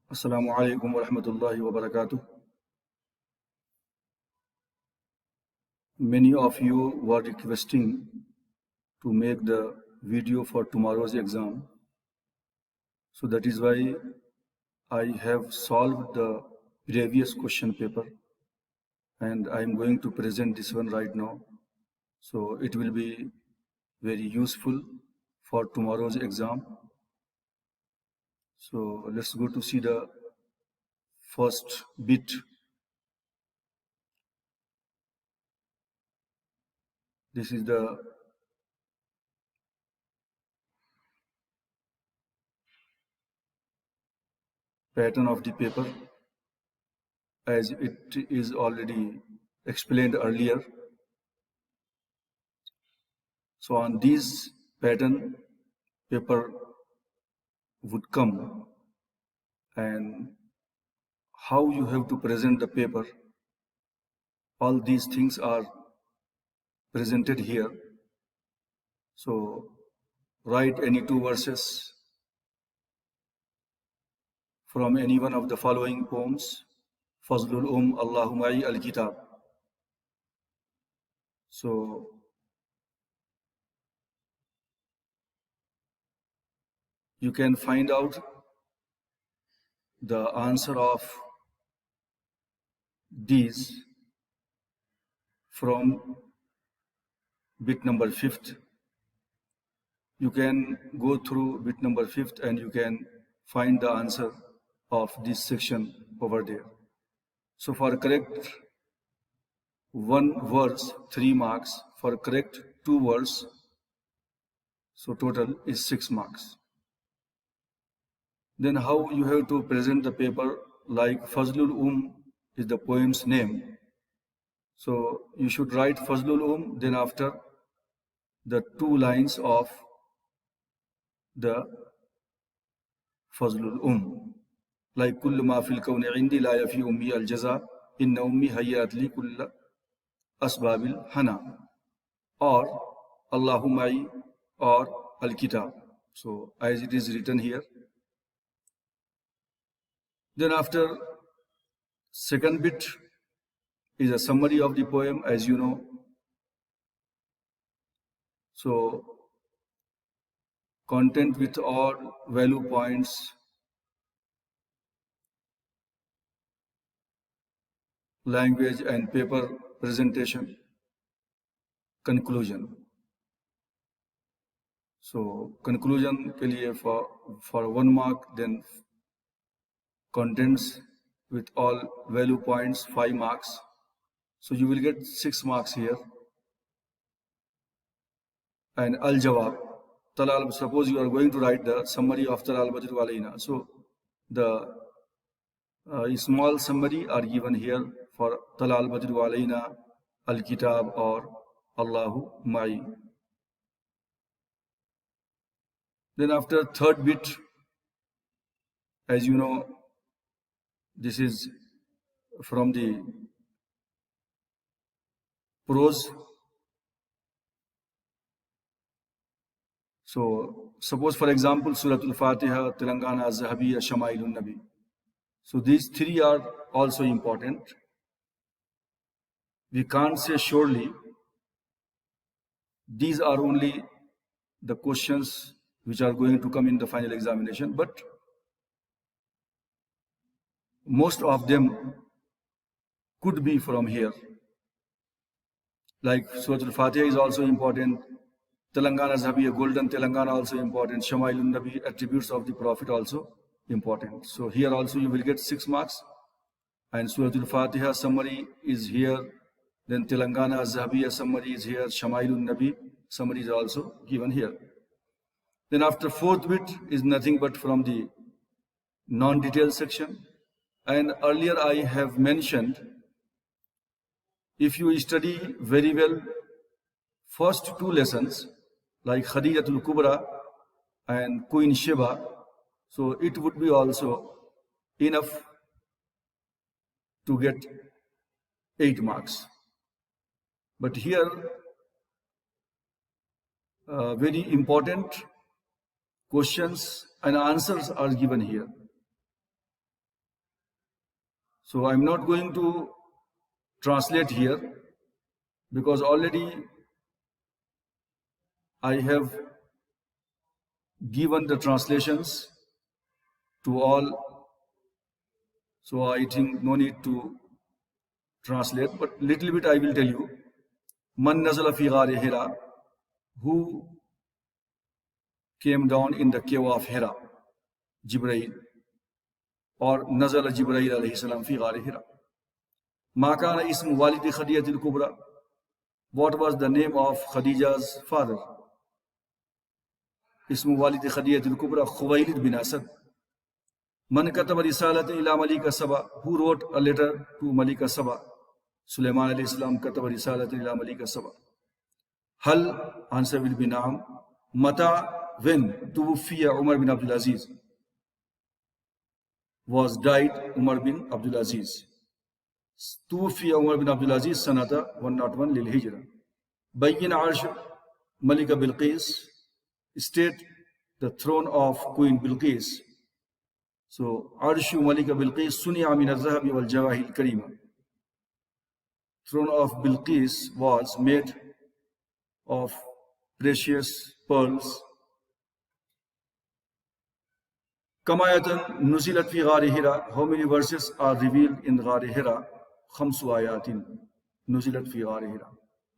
Assalamualaikum warahmatullahi wabarakatuh. Many of you were requesting to make the video for tomorrow's exam. So that is why I have solved the previous question paper and I am going to present this one right now. So it will be very useful for tomorrow's exam. So let's go to see the first bit. This is the pattern of the paper as it is already explained earlier. So on this pattern, paper would come, and how you have to present the paper, all these things are presented here. So write any two verses from any one of the following poems. Fazlul Allahumai al-Kitab. So you can find out the answer of these from bit number 5th. You can go through bit number 5th and you can find the answer of this section over there. So for correct one verse, 3 marks. For correct 2 words, so total is 6 marks. Then how you have to present the paper, like Fazlul is the poem's name. So you should write Fazlul then after the 2 lines of the Fazlul like kullu ma fil kawni indi la yafi ummi al jaza inna ummi hayyat li kulla asbabil hana, or Allahumma or al kitab. So as it is written here. Then after second bit is a summary of the poem, as you know. So content with all value points, language and paper presentation, conclusion. So conclusion ke liye for 1 mark, then contents with all value points 5 marks. So you will get 6 marks here. And al-jawab, Talal, suppose you are going to write the summary of Talal Badru Alayna. So the small summary are given here for Talal Badru Alayna, Al-Kitab or Allahu Ma'i. Then after third bit, as you know, this is from the prose. So suppose for example Surah Al-Fatiha, Telangana Az-Zahabiyya, Shamailun Nabi. So these 3 are also important. We can't say surely these are only the questions which are going to come in the final examination, but most of them could be from here. Like Surah Al-Fatiha is also important. Telangana Zahabiyya, golden Telangana also important. Shamailun Nabi, attributes of the Prophet also important. So here also you will get 6 marks. And Surah Al-Fatiha summary is here. Then Telangana Zahabiyya summary is here. Shamailun Nabi summary is also given here. Then after fourth bit is nothing but from the non-detailed section. And earlier I have mentioned, if you study very well first 2 lessons like Khadijatul Kubra and Queen Sheba, so it would be also enough to get 8 marks. But here very important questions and answers are given here. So I'm not going to translate here because already I have given the translations to all. So I think no need to translate, but little bit I will tell you. Man nazala fi ghar Hira, who came down in the cave of Hira, Jibreel, or nazala Jibreel alayhi salam fi ghar Hira. Ma kana ismu walidi Khadijatil Kubra. What was the name of Khadija's father? Ismu walidi Khadijatil Kubra Khuwailid bin Asad. Man kataba risalatan ila Malika Saba, who wrote a letter to Malika Saba? Sulaiman alayhi salam kataba risalatan ila Malika Saba. Hal, answer will be Naam. Mata, when? Tuwfiya Umar bin Abdul Aziz. Was died Umar bin Abdul Aziz. Tuwfiya Umar bin Abdul Aziz sanata 101 lil Hijra. Bayyin Arsh Malika Bilqis. State the throne of Queen Bilqis. So, Arshu Malika Bilqis Suni'a min al-Zahabi wal Jawahil Karima. Throne of Bilqis was made of precious pearls. Kamayatan Nuzilat fi Ghari Hira. How many verses are revealed in Ghari Hira? Khamsu ayatin Nuzilat fi Ghari Hira.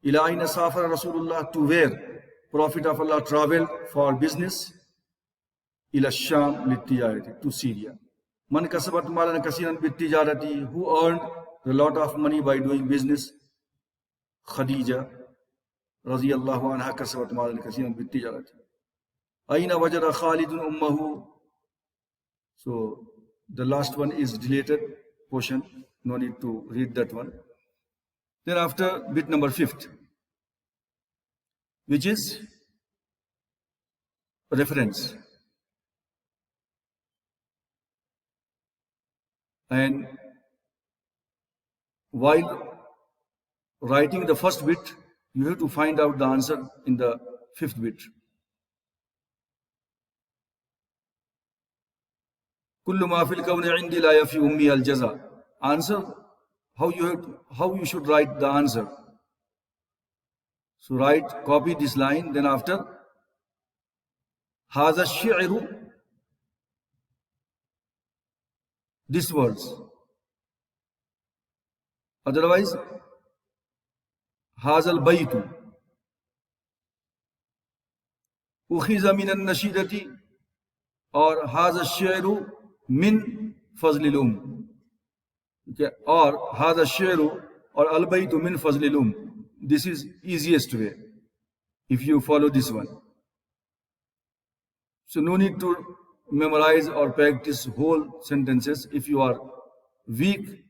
Ila ayna safara Rasulullah, to where Prophet of Allah traveled for business? Ila Sham litijarati, to Syria. Man kasabat malan kasiran bitijarati, who earned a lot of money by doing business? Khadija radiyallahu anha kasabat malan kasiran bitijarati. Aina wajada Khalidun ummahu. So the last one is deleted portion, no need to read that one. Then after bit number 5th, which is reference. And while writing the first bit, you have to find out the answer in the 5th bit. Kullu ma fil kawni indi la yafi ummi al jaza. Answer, how you should write the answer. So write, copy this line, then after Haza shi'ru, this words. Otherwise, Hazal baytu ukhiza min an-nashidati, or Haza shi'ru min fazlilum. Okay. Or Haza shi'ru or al-baytu min fazlilum. This is easiest way if you follow this one. So no need to memorize or practice whole sentences if you are weak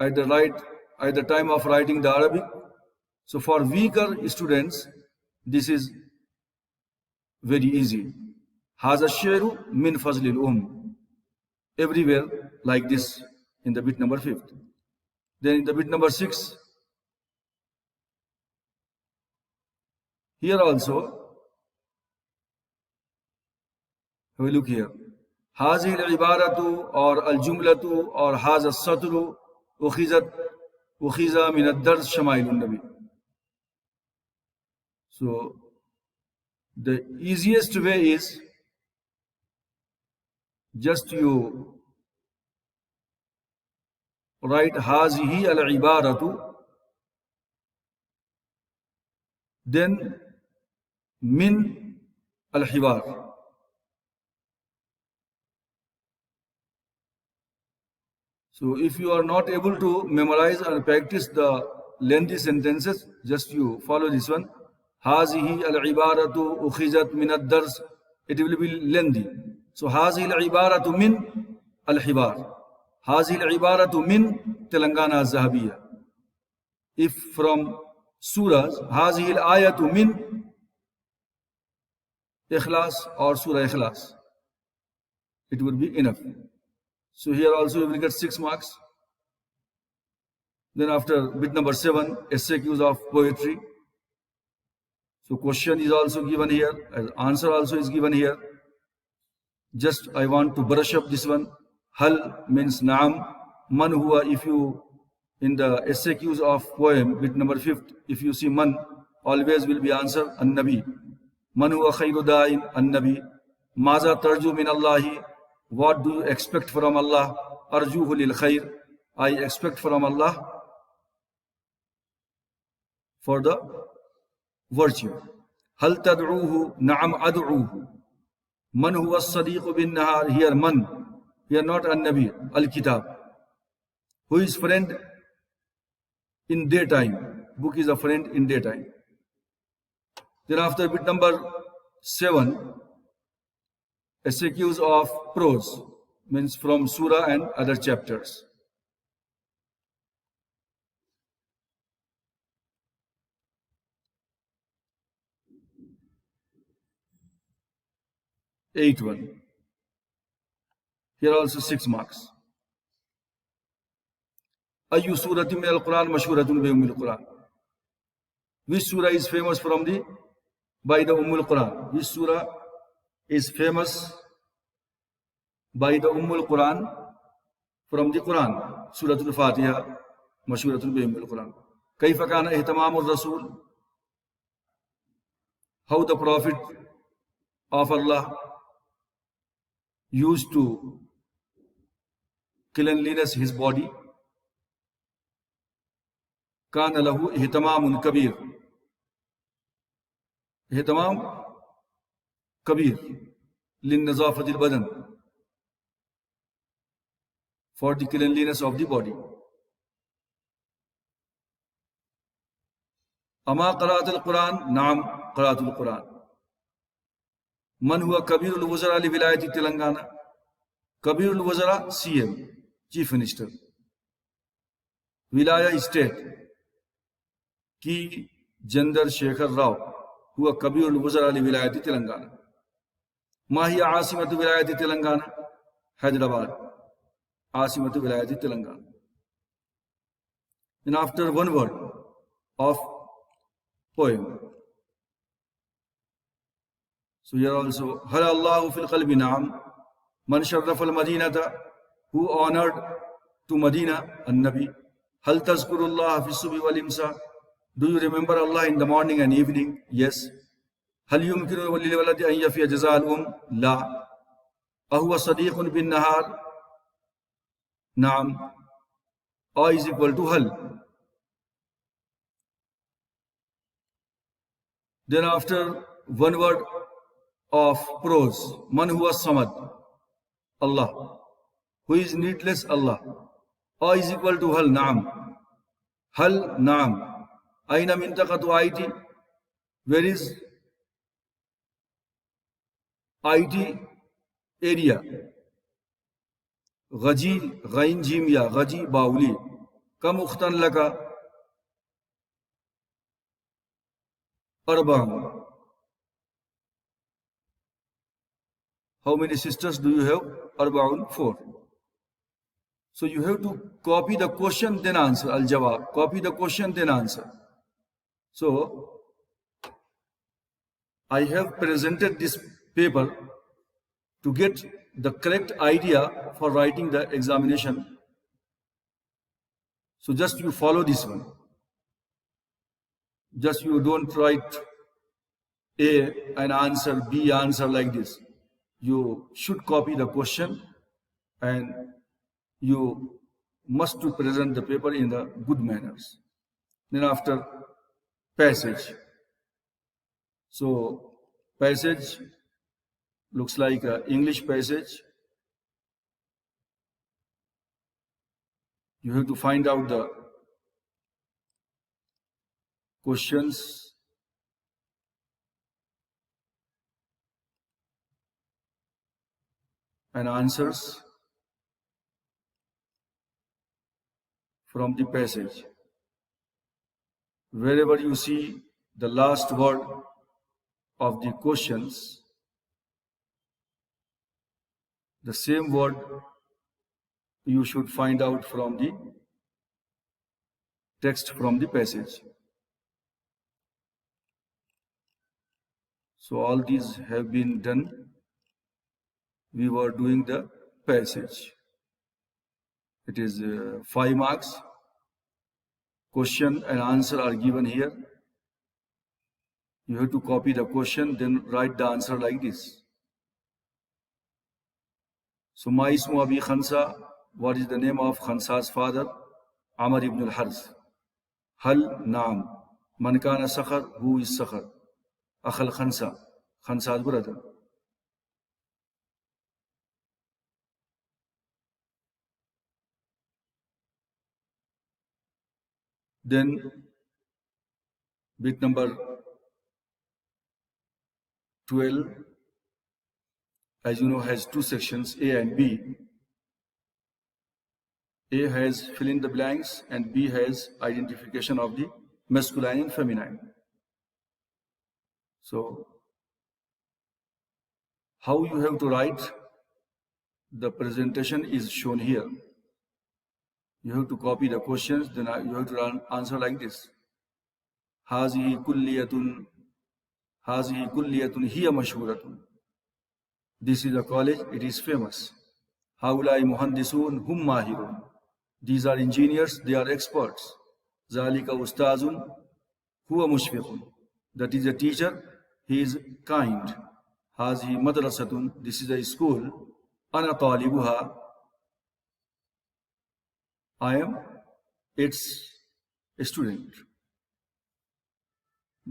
at the time of writing the Arabic. So for weaker students, this is very easy. Haza shi'ru min fazlil everywhere like this in the bit number 5th. Then in the bit number 6, here also, have a look here. Hazi al-ibaratu or al-jumlatu or haza satru ukhiza min ad-dars shamailun nabi. So the easiest way is just you write hazihi al-ibaratu, then min al-hiwar. So if you are not able to memorize and practice the lengthy sentences, just you follow this one. Hazihi al-ibaratu ukhizat min ad-dars. It will be lengthy. So hazihi al-ibaratu min al-hiwar. Hazihi al-ibaratu min Telangana az-Zahabiyya. If from surahs, hazihi al-ayatu min Ikhlas or Surah Ikhlas, it would be enough. So here also you will get 6 marks. Then after bit number 7, SAQs of poetry. So question is also given here, as answer also is given here. Just I want to brush up this one. Hal means naam, Man huwa, if you, in the SAQs of poem, bit number 5th, if you see man, always will be answer, an-nabi. Man huwa khayru da'in, an-nabi. Maza tarju min Allahi, what do you expect from Allah? Arjuhu lil khayr, I expect from Allah for the virtue. Hal tad'uhu, na'am ad'uhu. Man huwa as-sadiq bin nahar, here man, here not an-nabi, al-kitab. Who is friend in daytime? Book is a friend in daytime. Then after bit number 7, SAQs of prose, means from surah and other chapters. Eighth one. Here also 6 marks. Ayyu suratin min al-Quran mashhuratun bi Ummul Quran. Which surah is famous by the Ummul Quran? Which surah is famous by the Ummul Quran from the Quran? Suratul Fatiha mashhuratun bi Ummul Quran. Kayfa kana ihtimamur Rasul? How the Prophet of Allah used to cleanliness his body. Kana lahu ihtimamun kabir. Ihtimam kabir lin nazafatil badan, for the cleanliness of the body. Ama qara'atul Quran? Naam, qara'atul Quran. Man huwa Kabirul Wuzara li Vilayati Telangana? Kabirul Wuzara, CM, Chief Minister. Wilaya State ki Jandar Shekhar Rao, huwa Kabirul Wuzara li Vilayati Telangana. Mahiya Asimatu Vilayati Telangana? Hyderabad, Asimatu Vilayati Telangana. And after one word of poem. So here also, Hal Allahu fil qalbi na'am, man sharraf al madinata, who honored to Medina, an-Nabi. Hal tazkurullah fi subhi wal imsa, do you remember Allah in the morning and evening? Yes. Hal yumkinu lil waladi an yafiya jazal La. Ahuwa sadiqun bin nahar? Na'am. A is equal to hal. Then after one word of prose, man huwa samad? Allah. Who is needless? Allah. A is equal to hal, naam. Hal, naam. Aina mintaqatu IT? Where is IT area? Ghaji, ghain jimya, ghaji bauli. Kam ukhtan laka? Arba'un. How many sisters do you have? Arba'un, 4. So you have to copy the question, then answer. Al-Jawab. Copy the question, then answer. So I have presented this paper to get the correct idea for writing the examination. So just you follow this one. Just you don't write A and answer, B answer like this. You should copy the question and you must to present the paper in the good manners. Then after passage. So passage looks like an English passage. You have to find out the questions and answers from the passage. Wherever you see the last word of the questions, the same word you should find out from the text from the passage. So all these have been done. We were doing the passage. It is 5 marks. Question and answer are given here. You have to copy the question, then write the answer like this. So, Ma ismu Abi Khansa, what is the name of Khansa's father? Amr ibn al-Harth. Hal Naam. Man kana Sakhar, who is Sakhar? Akhal Khansa, Khansa's brother. Then bit number 12, as you know, has two sections, A and B. A has fill in the blanks and B has identification of the masculine and feminine. So, how you have to write the presentation is shown here. You have to copy the questions, then you have to answer like this. Hazihi kulliyatun hiya mashhuratun. This is a college, it is famous. Haulai muhandisun hum mahirun. These are engineers, they are experts. Zalika ustazun huwa mushfiqun. That is a teacher, he is kind. Hazihi madrasatun, this is a school. Ana talibuha, I am its student.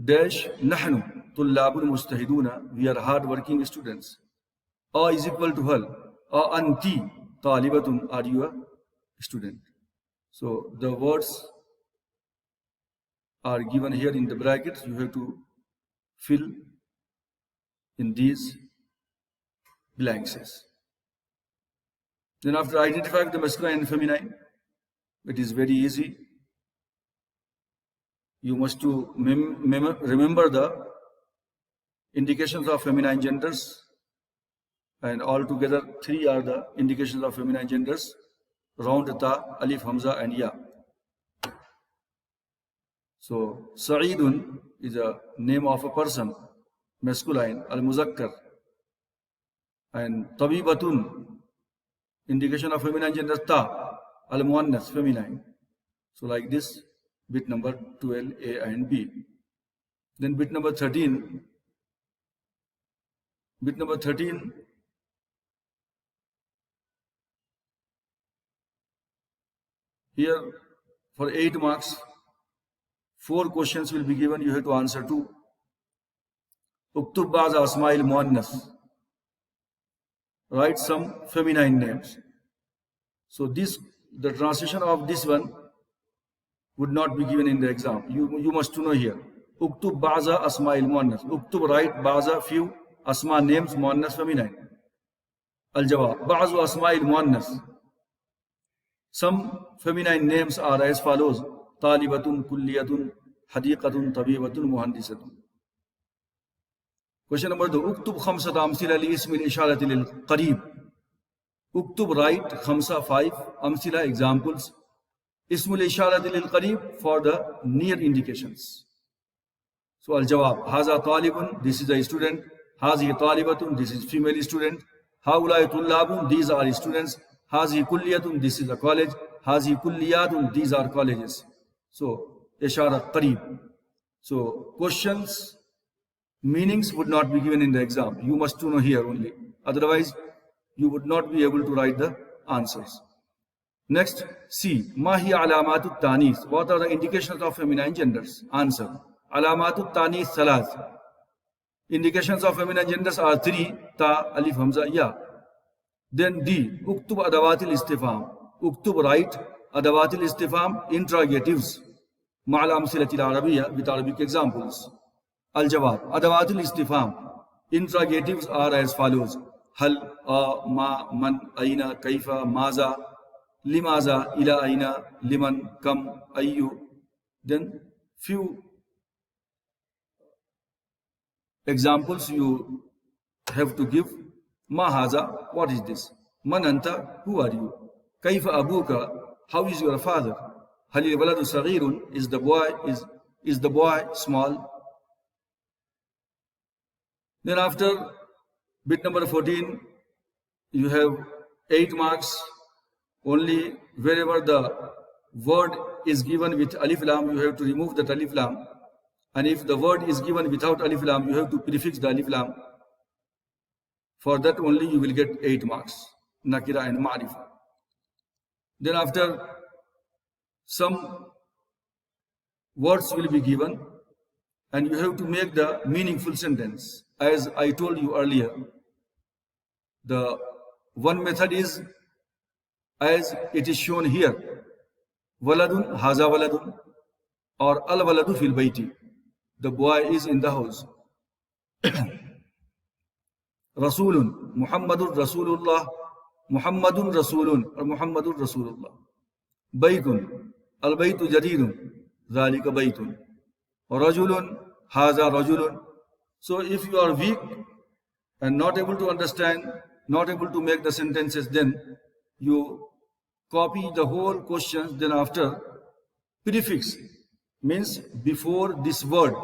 Dash nahnu tullabun mustahiduna, we are hard working students. A is equal to hal. A anti talibatun, are you a student? So the words are given here in the brackets. You have to fill in these blanks. Then after identifying the masculine and feminine, it is very easy. You must to remember the indications of feminine genders, and altogether 3 are the indications of feminine genders: round ta, alif, hamza and ya. So Sa'idun is a name of a person, masculine, al-muzakkar, and Tabibatun, indication of feminine gender, ta, al-muannas, feminine. So like this, bit number 12, A and B. Then bit number 13. Bit number 13, here for 8 marks, 4 questions will be given. You have to answer 2. Uktub ba'z asma'il muannas. Write some feminine names. So the translation of this one would not be given in the exam. You must to know here. Uktub ba'za asma'il muannas. Uktub, write, ba'za, few, asma, names, muannas, feminine. Al-jawab, ba'zu asma'il muannas. Some feminine names are as follows: Talibatun, Kulliyatun, Hadiqatun, Tabibatun, Muhandisatun. Question number 2. Uktub khamsat amsila li ismil isharati lil qareeb. Uktub, write, khamsa, 5, amsila, examples, ismul isharati lil qareeb, for the near indications. So al-jawab, haza talibun, this is a student. Hazi talibatun, this is female student. Haulai tullabun, these are students. Hazi kulliyatun, this is a college. Hazi kulliyatun, these are colleges. So ishara qareeb. So questions, meanings would not be given in the exam. You must to know here only. Otherwise, you would not be able to write the answers. Next, C. Mahi alamatu tanis. What are the indications of feminine genders? Answer. Alamatu tanis salas. Indications of feminine genders are 3. Ta, alif, hamza, ya. Then D. Uktub adawatil istifham. Uktub, write, adawatil istifham, interrogatives. Ma'al amsilatil arabiyya, with Arabic examples. Al-jawab, adawatil istifham, interrogatives are as follows: hal, a, ma, man, aina, kaifa, maza, limaza, ila aina, liman, kam, ayyu. Then few examples you have to give. Ma haza, what is this? Man anta, who are you? Kaifa abuka, how is your father? Halil waladu saghirun, is the boy small? Then after bit number 14, you have 8 marks. Only wherever the word is given with alif lam, you have to remove that alif lam. And if the word is given without alif lam, you have to prefix the alif lam. For that only you will get 8 marks, nakira and ma'rifa. Then after, some words will be given and you have to make the meaningful sentence. As I told you earlier, the one method is as it is shown here. Waladun, haza waladun, or al waladu fil baiti. The boy is in the house. Rasulun, Muhammadun Rasulullah, Muhammadun Rasulun, or Muhammadun Rasulullah. Baytun, al baytu jadidun, zalika baytun. Rajulun, haza rajulun. So if you are weak and not able to understand, not able to make the sentences, then you copy the whole questions. Then after, prefix means before this word,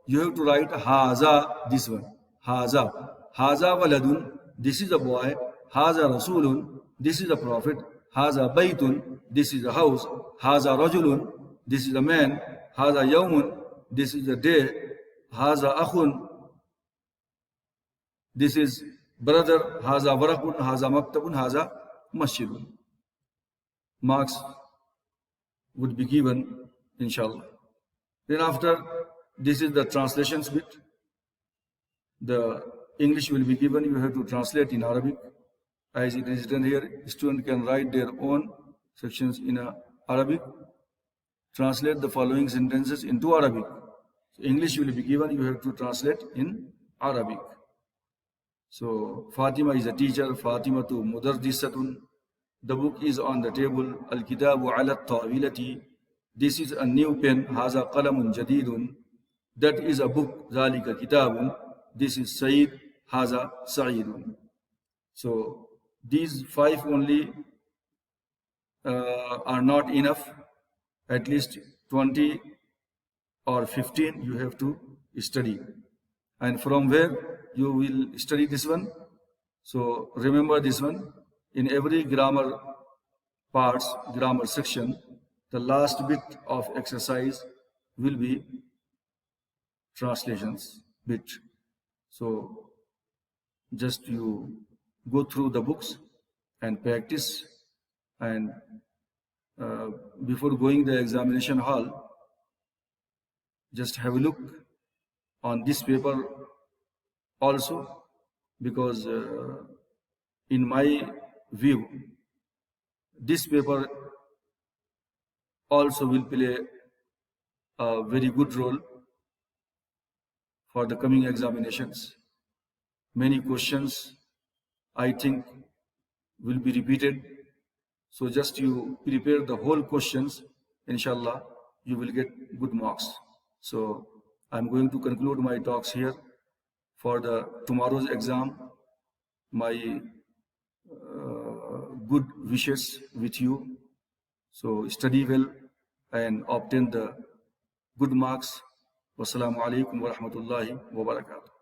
you have to write haza, this one. Haza. Haza waladun, this is a boy. Haza rasulun, this is a prophet. Haza baytun, this is a house. Haza rajulun, this is a man. Haza yawmun, this is a day. Haza akhun, this is brother. Haza warakun, haza maktabun, haza masjidun. Marks would be given, inshallah. Then after, this is the translations bit. The English will be given. You have to translate in Arabic. As it is written here, student can write their own sections in Arabic. Translate the following sentences into Arabic. So English will be given. You have to translate in Arabic. So Fatima is a teacher. Fatima tu mudarrisatun. The book is on the table. Al-kitabu ala tawilati. This is a new pen. Haza qalamun jadidun. That is a book. Zalika kitabun. This is Sayyid. Haza Sa'idun. So these 5 only are not enough. At least 20 or 15 you have to study. And from where you will study this one? So remember this one. In every grammar parts, grammar section, the last bit of exercise will be translations bit. So just you go through the books and practice, and before going the examination hall, just have a look on this paper also, because in my view, this paper also will play a very good role for the coming examinations. Many questions, I think, will be repeated. So just you prepare the whole questions, inshallah, you will get good marks. So I'm going to conclude my talks here. For the tomorrow's exam, my good wishes with you. So study well and obtain the good marks. Wassalamu alaikum wa rahmatullahi wa barakatuh.